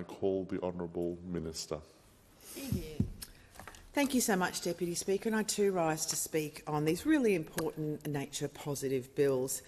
I call the Honourable Minister. Thank you so much, Deputy Speaker, and I too rise to speak on these really important nature-positive bills.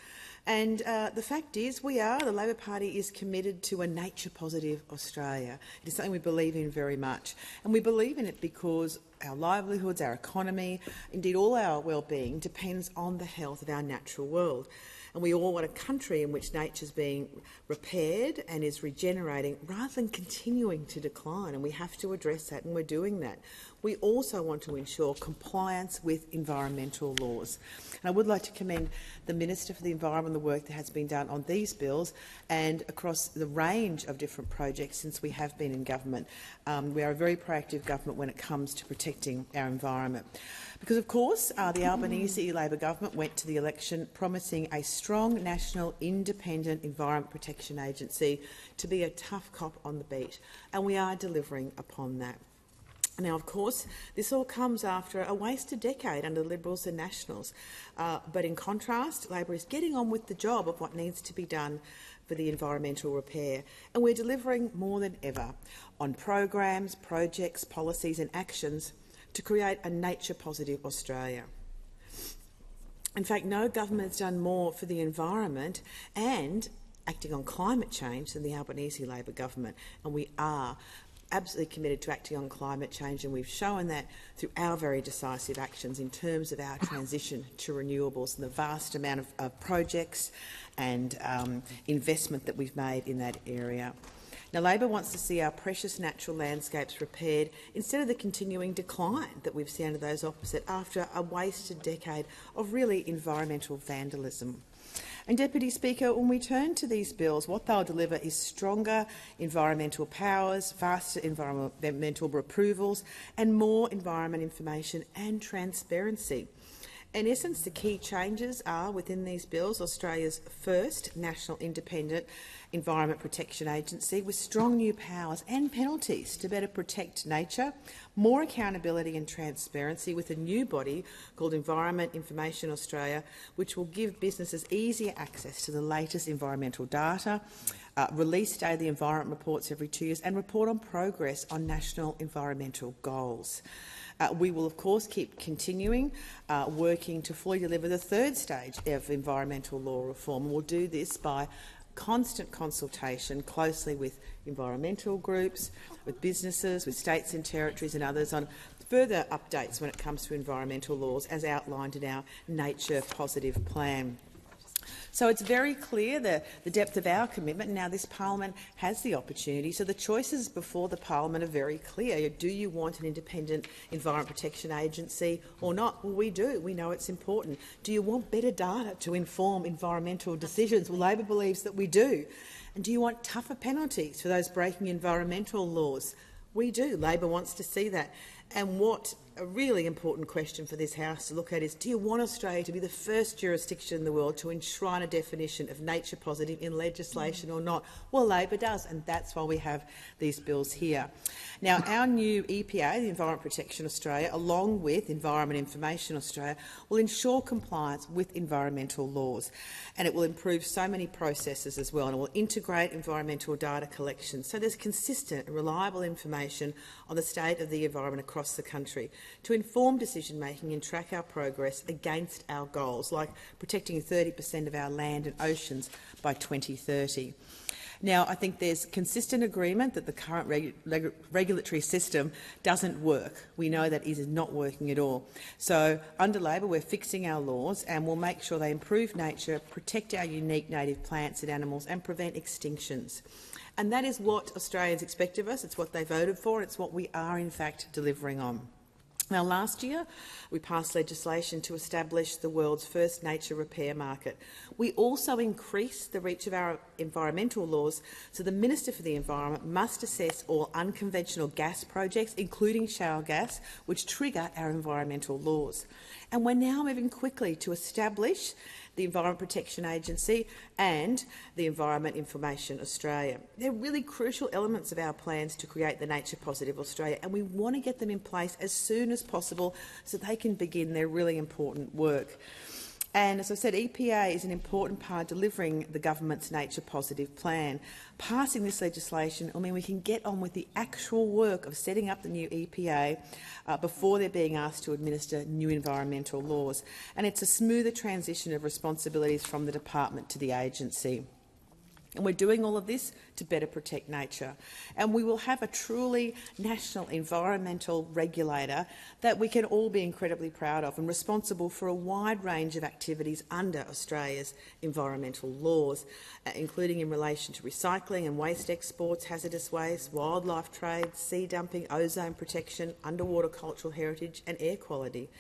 And the fact is, the Labor Party is committed to a nature-positive Australia. It is something we believe in very much, and we believe in it because our livelihoods, our economy, indeed all our well-being depends on the health of our natural world. And we all want a country in which nature is being repaired and is regenerating rather than continuing to decline, and we have to address that, and we're doing that. We also want to ensure compliance with environmental laws. And I would like to commend the Minister for the Environment and the work that has been done on these bills and across the range of different projects since we have been in government. We are a very proactive government when it comes to protecting our environment. Because, of course, the Albanese Labor government went to the election promising a strong national independent environment protection agency to be a tough cop on the beat, and we are delivering upon that. Now, of course, this all comes after a wasted decade under the Liberals and Nationals. But in contrast, Labor is getting on with the job of what needs to be done for the environmental repair, and we're delivering more than ever on programs, projects, policies and actions to create a nature-positive Australia. In fact, no government has done more for the environment and acting on climate change than the Albanese Labor government, and we are absolutely committed to acting on climate change, and we've shown that through our very decisive actions in terms of our transition to renewables and the vast amount of projects and investment that we've made in that area. Now, Labor wants to see our precious natural landscapes repaired instead of the continuing decline that we've seen under those opposite after a wasted decade of really environmental vandalism. And, Deputy Speaker, when we turn to these bills, what they'll deliver is stronger environmental powers, faster environmental approvals and more environment information and transparency. In essence, the key changes are within these bills Australia's first national independent Environment Protection Agency with strong new powers and penalties to better protect nature, more accountability and transparency with a new body called Environment Information Australia, which will give businesses easier access to the latest environmental data, release daily environment reports every 2 years and report on progress on national environmental goals. We will, of course, keep continuing working to fully deliver the third stage of environmental law reform. We'll do this by constant consultation closely with environmental groups, with businesses, with states and territories and others on further updates when it comes to environmental laws as outlined in our Nature Positive Plan. So it's very clear the depth of our commitment. Now this parliament has the opportunity. So the choices before the parliament are very clear. Do you want an independent Environment Protection Agency or not? Well, we do. We know it's important. Do you want better data to inform environmental decisions? Well, Labor believes that we do. And do you want tougher penalties for those breaking environmental laws? We do. Labor wants to see that. And what a really important question for this House to look at is, do you want Australia to be the first jurisdiction in the world to enshrine a definition of nature positive in legislation or not? Well, Labor does, and that's why we have these bills here. Now, our new EPA, the Environment Protection Australia, along with Environment Information Australia, will ensure compliance with environmental laws, and it will improve so many processes as well, and it will integrate environmental data collection so there's consistent and reliable information on the state of the environment across the country, to inform decision-making and track our progress against our goals, like protecting 30% of our land and oceans by 2030. Now, I think there's consistent agreement that the current regulatory system doesn't work. We know that it is not working at all. So, under Labor, we're fixing our laws and we'll make sure they improve nature, protect our unique native plants and animals and prevent extinctions. And that is what Australians expect of us. It's what they voted for. It's what we are, in fact, delivering on. Now, last year, we passed legislation to establish the world's first nature repair market. We also increased the reach of our environmental laws, so the Minister for the Environment must assess all unconventional gas projects, including shale gas, which trigger our environmental laws. And we're now moving quickly to establish the Environment Protection Agency and the Environment Information Australia. They're really crucial elements of our plans to create the Nature Positive Australia, and we want to get them in place as soon as possible so they can begin their really important work. And as I said, EPA is an important part of delivering the government's nature positive plan. Passing this legislation will mean we can get on with the actual work of setting up the new EPA before they're being asked to administer new environmental laws. And it's a smoother transition of responsibilities from the department to the agency. And we're doing all of this to better protect nature. And we will have a truly national environmental regulator that we can all be incredibly proud of and responsible for a wide range of activities under Australia's environmental laws, including in relation to recycling and waste exports, hazardous waste, wildlife trade, sea dumping, ozone protection, underwater cultural heritage and air quality.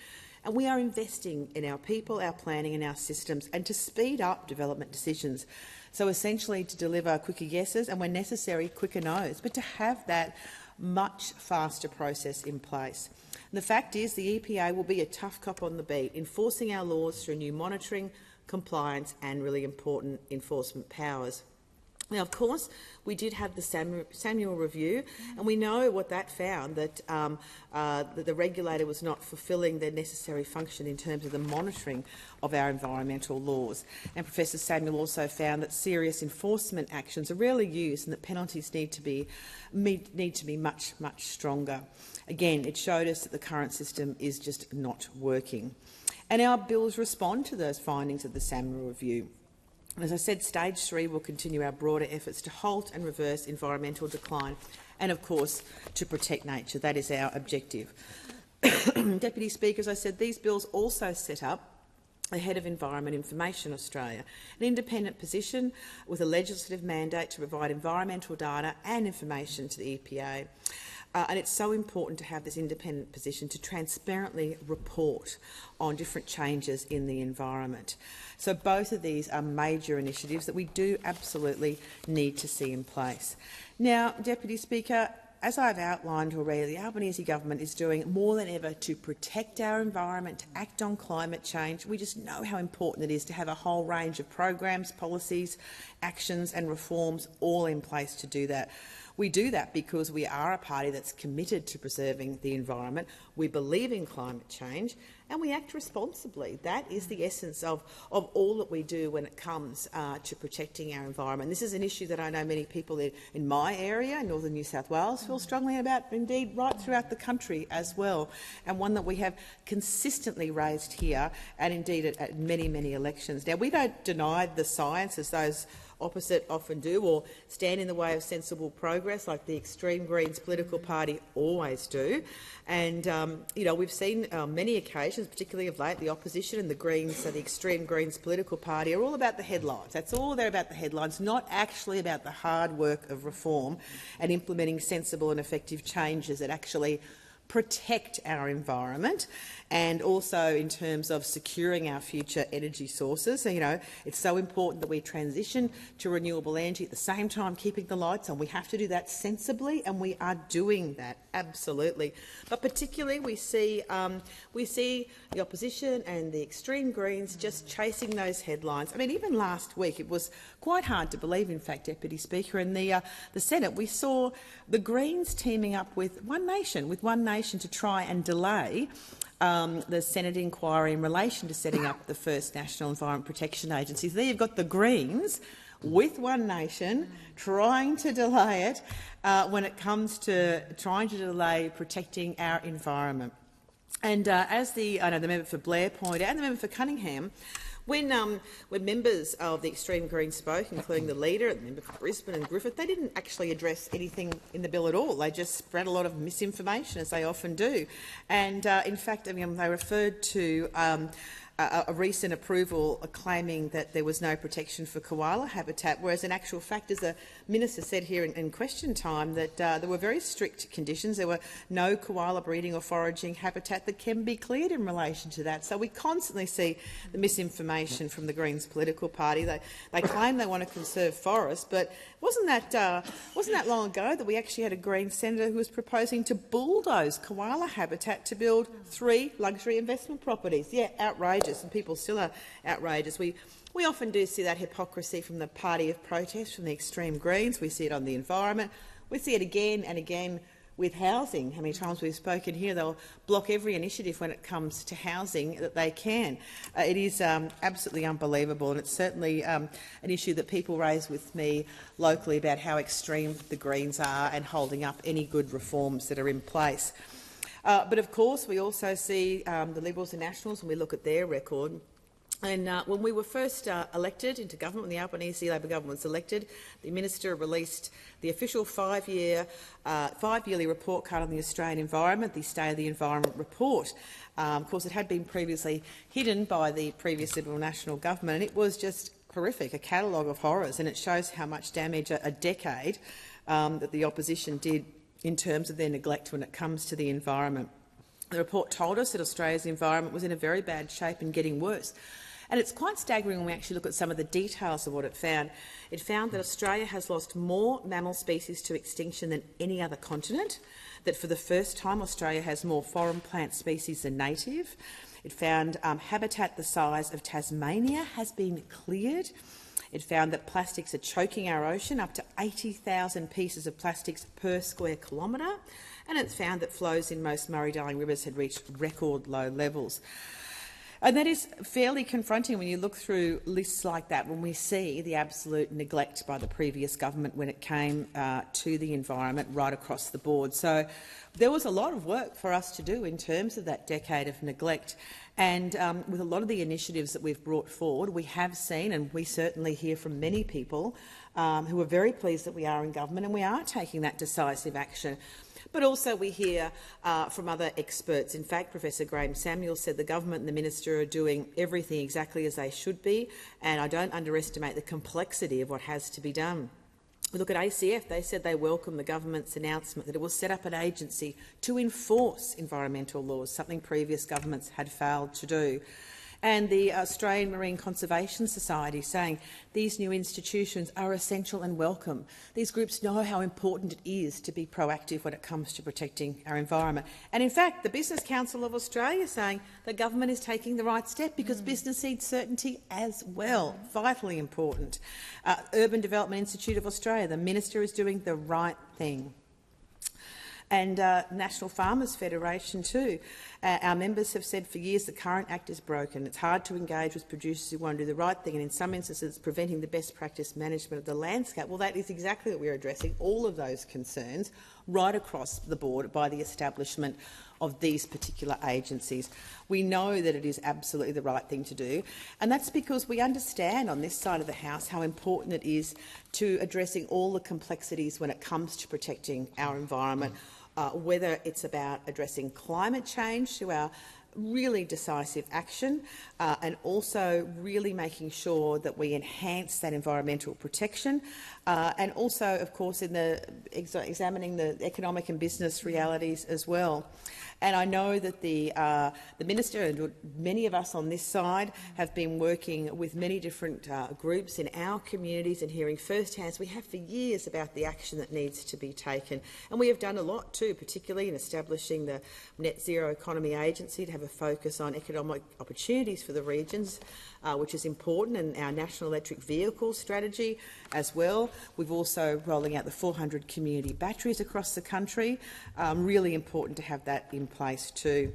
And we are investing in our people, our planning and our systems, and to speed up development decisions. So essentially to deliver quicker yeses and, when necessary, quicker noes, but to have that much faster process in place. And the fact is the EPA will be a tough cop on the beat, enforcing our laws through new monitoring, compliance and really important enforcement powers. Now, of course, we did have the Samuel review, and we know what that found, that the regulator was not fulfilling their necessary function in terms of the monitoring of our environmental laws. And Professor Samuel also found that serious enforcement actions are rarely used and that penalties need to be much, much stronger. Again, it showed us that the current system is just not working. And our bills respond to those findings of the Samuel review. As I said, Stage 3 will continue our broader efforts to halt and reverse environmental decline and, of course, to protect nature. That is our objective. Deputy Speaker, as I said, these bills also set up the Head of Environment Information Australia, an independent position with a legislative mandate to provide environmental data and information to the EPA. And it's so important to have this independent position to transparently report on different changes in the environment. So both of these are major initiatives that we do absolutely need to see in place. Now, Deputy Speaker, as I've outlined already, the Albanese government is doing more than ever to protect our environment, to act on climate change. We just know how important it is to have a whole range of programs, policies, actions and reforms all in place to do that. We do that because we are a party that's committed to preserving the environment. We believe in climate change and we act responsibly. That is the essence of all that we do when it comes to protecting our environment. This is an issue that I know many people in my area, Northern New South Wales, feel strongly about, indeed right throughout the country as well, and one that we have consistently raised here and indeed at many, many elections. Now, we don't deny the science as those opposite often do, or stand in the way of sensible progress like the extreme Greens political party always do. And we've seen many occasions, particularly of late, the opposition and the Greens, so the extreme Greens political party, are all about the headlines. That's all they're about, the headlines, not actually about the hard work of reform and implementing sensible and effective changes that actually protect our environment, and also in terms of securing our future energy sources. So, it's so important that we transition to renewable energy at the same time keeping the lights on. We have to do that sensibly, and we are doing that, absolutely. But particularly we see the opposition and the extreme Greens just chasing those headlines. I mean, even last week it was quite hard to believe, in fact, Deputy Speaker, in the Senate we saw the Greens teaming up with One Nation to try and delay the Senate inquiry in relation to setting up the first National Environment Protection Agency. So there you've got the Greens with One Nation trying to delay it when it comes to trying to delay protecting our environment. And as the member for Blair pointed out, and the member for Cunningham, when members of the extreme Greens spoke, including the leader and the member for Brisbane and Griffith, they didn't actually address anything in the bill at all. They just spread a lot of misinformation, as they often do. And in fact, they referred to a recent approval claiming that there was no protection for koala habitat, whereas in actual fact, as the minister said here in question time, that there were very strict conditions. There were no koala breeding or foraging habitat that can be cleared in relation to that. So we constantly see the misinformation from the Greens political party. They claim they want to conserve forests, but wasn't that long ago that we actually had a Green senator who was proposing to bulldoze koala habitat to build 3 luxury investment properties? Yeah, outrageous, and people still are outrageous. We often do see that hypocrisy from the party of protest, from the extreme Greens. We see it on the environment. We see it again and again with housing. How many times we've spoken here, they'll block every initiative when it comes to housing that they can. It is absolutely unbelievable, and it's certainly an issue that people raise with me locally about how extreme the Greens are and holding up any good reforms that are in place. But of course, we also see the Liberals and Nationals, and we look at their record. And when we were first elected into government, when the Albanese Labor government was elected, the minister released the official five-yearly report card on the Australian environment, the State of the Environment report. Of course, it had been previously hidden by the previous Liberal National government, and it was just horrific, a catalogue of horrors, and it shows how much damage a decade that the opposition did in terms of their neglect when it comes to the environment. The report told us that Australia's environment was in a very bad shape and getting worse. And it's quite staggering when we actually look at some of the details of what it found. It found that Australia has lost more mammal species to extinction than any other continent, that for the first time Australia has more foreign plant species than native. It found habitat the size of Tasmania has been cleared. It found that plastics are choking our ocean, up to 80,000 pieces of plastics per square kilometre, and it's found that flows in most Murray-Darling rivers had reached record low levels. And that is fairly confronting when you look through lists like that, when we see the absolute neglect by the previous government when it came to the environment right across the board. So there was a lot of work for us to do in terms of that decade of neglect. And with a lot of the initiatives that we've brought forward, we have seen, and we certainly hear from many people who are very pleased that we are in government and we are taking that decisive action. But also we hear from other experts. In fact, Professor Graham Samuel said the government and the minister are doing everything exactly as they should be, and I don't underestimate the complexity of what has to be done. We look at ACF. They said they welcome the government's announcement that it will set up an agency to enforce environmental laws, something previous governments had failed to do. And the Australian Marine Conservation Society saying these new institutions are essential and welcome. These groups know how important it is to be proactive when it comes to protecting our environment. And in fact, the Business Council of Australia saying the government is taking the right step because business needs certainty as well. Vitally important. Urban Development Institute of Australia, the minister is doing the right thing. And National Farmers Federation too. Our members have said for years the current Act is broken. It's hard to engage with producers who won't do the right thing, and in some instances it's preventing the best practice management of the landscape. Well, that is exactly what we're addressing, all of those concerns right across the board by the establishment of these particular agencies. We know that it is absolutely the right thing to do, and that's because we understand on this side of the House how important it is to addressing all the complexities when it comes to protecting our environment, whether it's about addressing climate change through our really decisive action and also really making sure that we enhance that environmental protection and also, of course, in examining the economic and business realities as well. And I know that the minister and many of us on this side have been working with many different groups in our communities and hearing firsthand. We have for years about the action that needs to be taken. And we have done a lot too, particularly in establishing the Net Zero Economy Agency to have a focus on economic opportunities for the regions, which is important, and our National Electric Vehicle strategy as well. We've also rolling out the 400 community batteries across the country. Really important to have that in place too.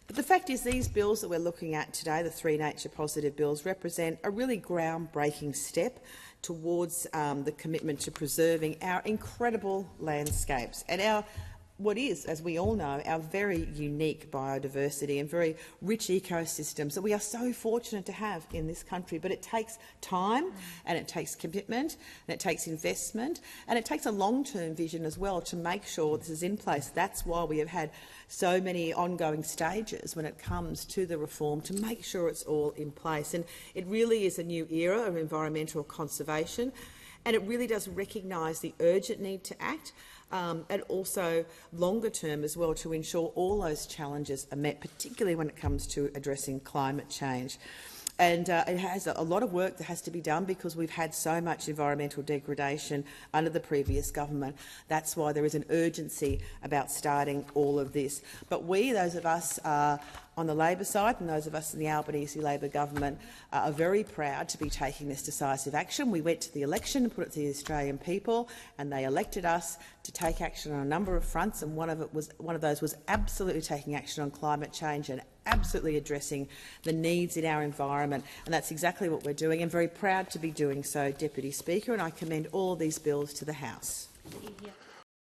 But the fact is these bills that we're looking at today, the three nature-positive bills, represent a really groundbreaking step towards the commitment to preserving our incredible landscapes and our what is, as we all know, our very unique biodiversity and very rich ecosystems that we are so fortunate to have in this country. But it takes time and it takes commitment and it takes investment and it takes a long-term vision as well to make sure this is in place. That's why we have had so many ongoing stages when it comes to the reform to make sure it's all in place. And it really is a new era of environmental conservation, and it really does recognise the urgent need to act, and also longer term as well, to ensure all those challenges are met, particularly when it comes to addressing climate change. And it has a lot of work that has to be done because we've had so much environmental degradation under the previous government. That's why there is an urgency about starting all of this. But we, those of us on the Labor side and those of us in the Albanese Labor government, are very proud to be taking this decisive action. We went to the election and put it to the Australian people, and they elected us to take action on a number of fronts, and one of those was absolutely taking action on climate change and absolutely addressing the needs in our environment, and that's exactly what we're doing, and very proud to be doing so, Deputy Speaker, and I commend all these bills to the House.